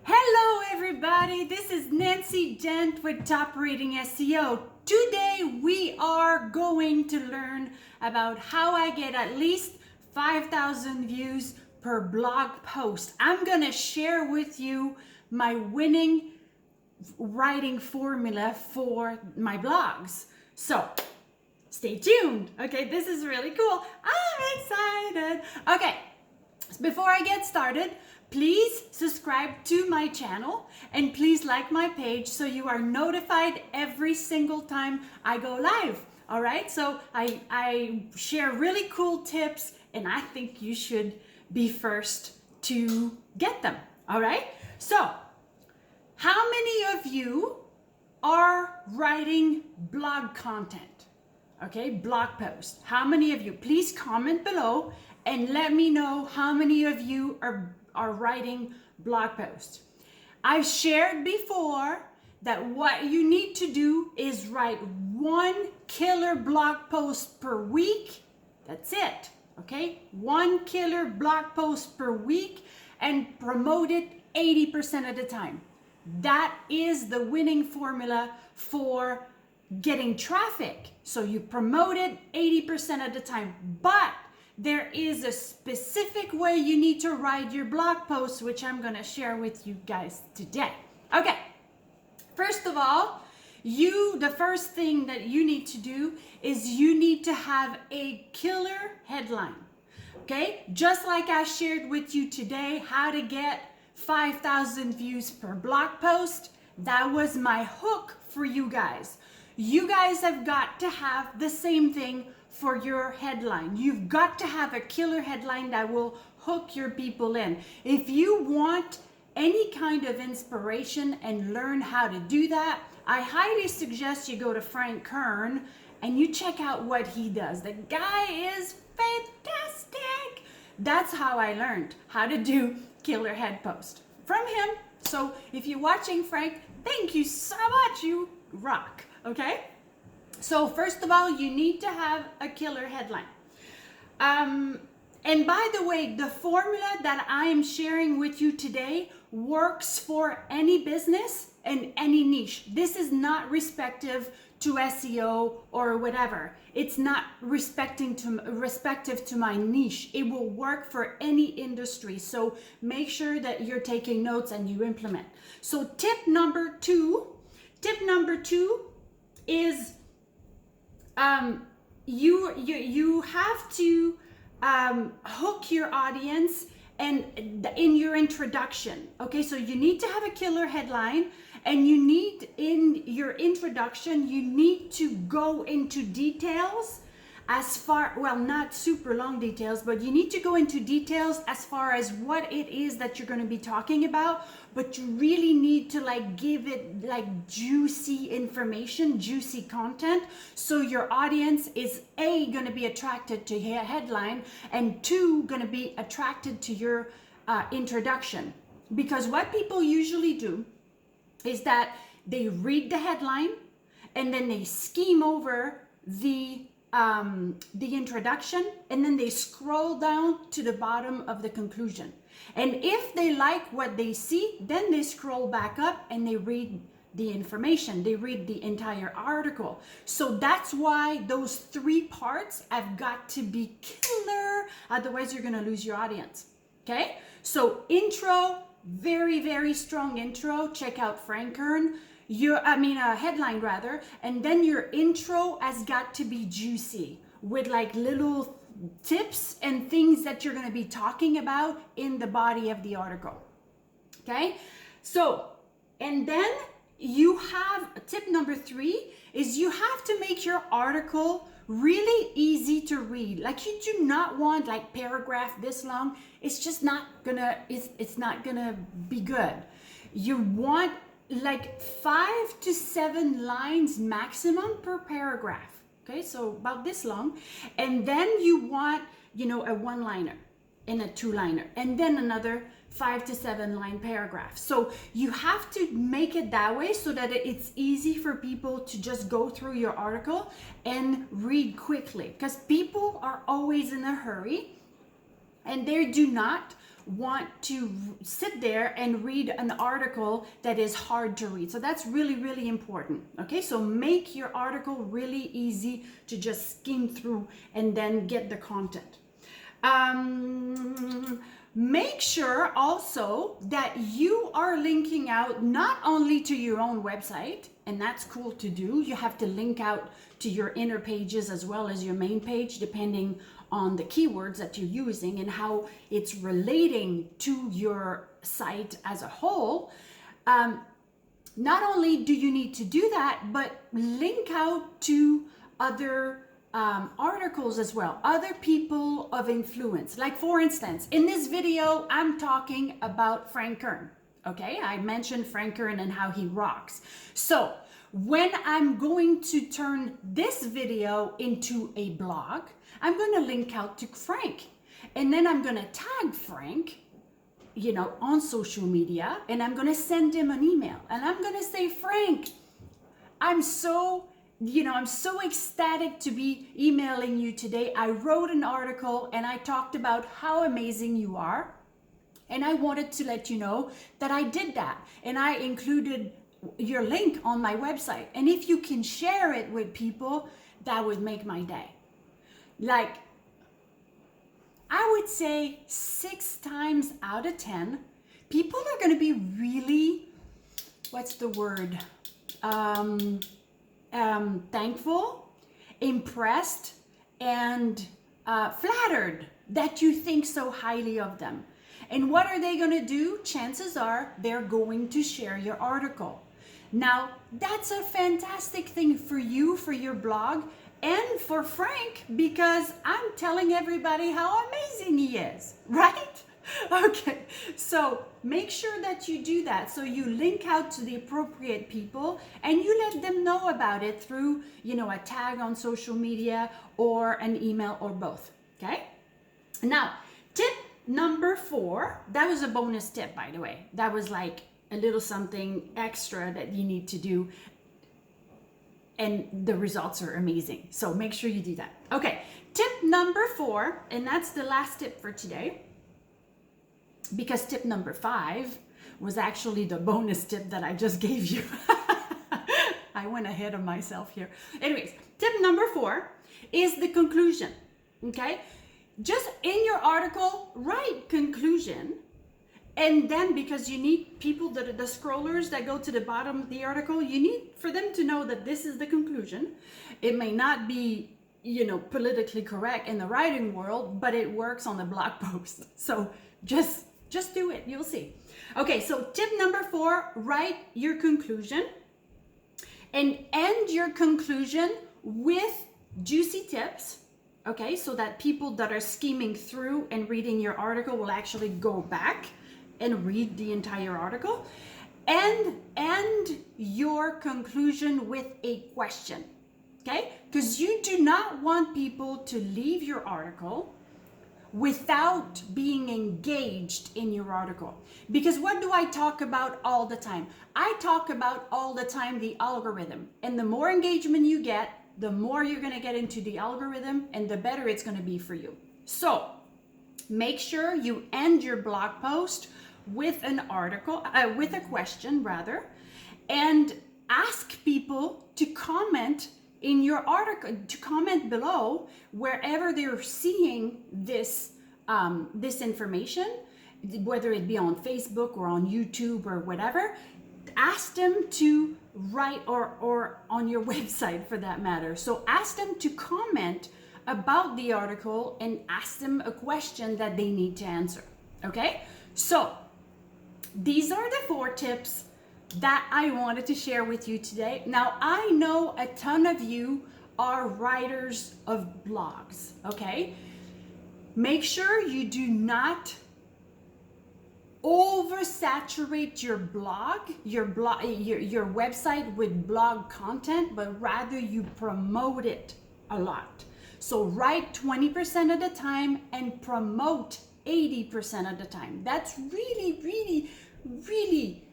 Hello everybody, this is Nancy Dent with Top Rating SEO. Today we are going to learn about how I get at least 5,000 views per blog post. I'm going to share with you my winning writing formula for my blogs. So stay tuned. Okay, this is really cool. I'm excited. Okay, before I get started, please subscribe to my channel and please like my page so you are notified every single time I go live. All right, so I share really cool tips and I think you should be first to get them. All right, so how many of you are writing blog content? Okay, blog post. How many of you? Please comment below and let me know how many of you are writing blog posts. I've shared before that what you need to do is write one killer blog post per week. That's it. Okay, one killer blog post per week and promote it 80% of the time. That is the winning formula for getting traffic. So you promote it 80% of the time, but there is a specific way you need to write your blog posts, which I'm going to share with you guys today. Okay, first of all, the first thing that you need to do is you need to have a killer headline. Okay, just like I shared with you today how to get 5,000 views per blog post, that was my hook for you guys. You guys have got to have the same thing for your headline. You've got to have a killer headline that will hook your people in. If you want any kind of inspiration and learn how to do that, I highly suggest you go to Frank Kern and you check out what he does. The guy is fantastic. That's how I learned how to do killer head post from him. So if you're watching Frank, thank you so much. You rock. Okay, so first of all, you need to have a killer headline. And by the way, the formula that I am sharing with you today works for any business and any niche. This is not respective to SEO or whatever. It's not respective to my niche. It will work for any industry. So make sure that you're taking notes and you implement. So tip number two is you have to hook your audience and in your introduction. Okay, so you need to have a killer headline, and you need in your introduction you need to go into details as far, well, not super long details, but you need to go into details as far as what it is that you're going to be talking about. But you really need to give it juicy information, juicy content, so your audience is going to be attracted to your headline, and two, going to be attracted to your introduction. Because what people usually do is that they read the headline and then they skim over the introduction, and then they scroll down to the bottom of the conclusion. And if they like what they see, then they scroll back up and they read the information. They read the entire article. So that's why those three parts have got to be killer. Otherwise, you're going to lose your audience. Okay? So intro, very, very strong intro. Check out Frank Kern. A headline rather, and then your intro has got to be juicy with little tips and things that you're going to be talking about in the body of the article. Okay, so and then you have tip number three is you have to make your article really easy to read. You do not want paragraph this long. It's just not gonna it's not gonna be good. You want 5 to 7 lines maximum per paragraph. Okay, so about this long. And then you want, a one-liner and a two-liner, and then another 5 to 7 line paragraph. So you have to make it that way so that it's easy for people to just go through your article and read quickly, because people are always in a hurry and they do not want to sit there and read an article that is hard to read. So that's really, really important. Okay, so make your article really easy to just skim through and then get the content. Make sure also that you are linking out not only to your own website, and that's cool to do. You have to link out to your inner pages as well as your main page, depending on the keywords that you're using and how it's relating to your site as a whole. Not only do you need to do that, but link out to other articles as well, other people of influence. Like for instance, in this video, I'm talking about Frank Kern. Okay, I mentioned Frank Kern and how he rocks. So when I'm going to turn this video into a blog, I'm going to link out to Frank, and then I'm going to tag Frank, you know, on social media, and I'm going to send him an email, and I'm going to say, Frank, I'm so ecstatic to be emailing you today. I wrote an article and I talked about how amazing you are. And I wanted to let you know that I did that. And I included your link on my website. And if you can share it with people, that would make my day. Like, I would say 6 times out of 10, people are going to be really, what's the word? Thankful, impressed, and flattered that you think so highly of them. And what are they going to do? Chances are they're going to share your article. Now, that's a fantastic thing for you, for your blog, and for Frank, because I'm telling everybody how amazing he is, right? Okay, so make sure that you do that. So you link out to the appropriate people and you let them know about it through, you know, a tag on social media or an email or both. Okay. Now, tip number 4, that was a bonus tip, by the way. That was like a little something extra that you need to do. And the results are amazing. So make sure you do that. Okay. Tip number 4, and that's the last tip for today, because tip number 5 was actually the bonus tip that I just gave you. I went ahead of myself here. Anyways, tip number 4 is the conclusion. Okay? Just in your article, write conclusion. And then, because you need people, the scrollers that go to the bottom of the article, you need for them to know that this is the conclusion. It may not be, you know, politically correct in the writing world, but it works on the blog post. So just do it. You'll see. Okay, so tip number 4, write your conclusion and end your conclusion with juicy tips. Okay, so that people that are skimming through and reading your article will actually go back and read the entire article. And end your conclusion with a question. Okay, because you do not want people to leave your article without being engaged in your article. Because what do I talk about all the time? I talk about all the time the algorithm. And the more engagement you get, the more you're going to get into the algorithm and the better it's going to be for you. So make sure you end your blog post with an article, with a question rather, and ask people to comment in your article, to comment below wherever they're seeing this this information, whether it be on Facebook or on YouTube or whatever. Ask them to write, or on your website for that matter. So ask them to comment about the article and ask them a question that they need to answer. Okay, so these are the 4 tips that I wanted to share with you today. Now, I know a ton of you are writers of blogs, okay? Make sure you do not oversaturate your website with blog content, but rather you promote it a lot. So write 20% of the time and promote 80% of the time. That's really, really, really,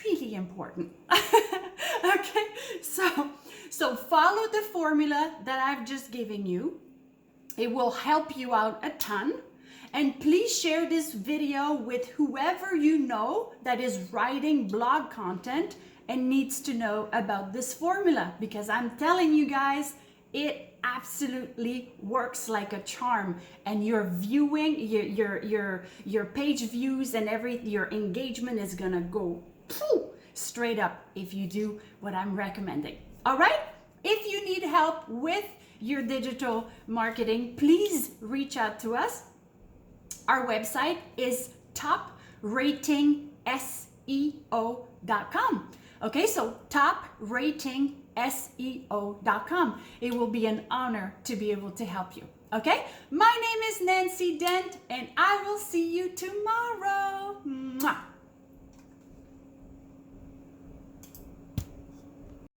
really important. Okay, so follow the formula that I've just given you. It will help you out a ton. And please share this video with whoever you know that is writing blog content and needs to know about this formula, because I'm telling you guys, it absolutely works like a charm, and your viewing, your page views and your engagement is gonna go straight up if you do what I'm recommending. All right? If you need help with your digital marketing, please reach out to us. Our website is topratengseo.com. Okay, so topratengseo.com. It will be an honor to be able to help you. Okay, my name is Nancy Dent, and I will see you tomorrow. Mwah.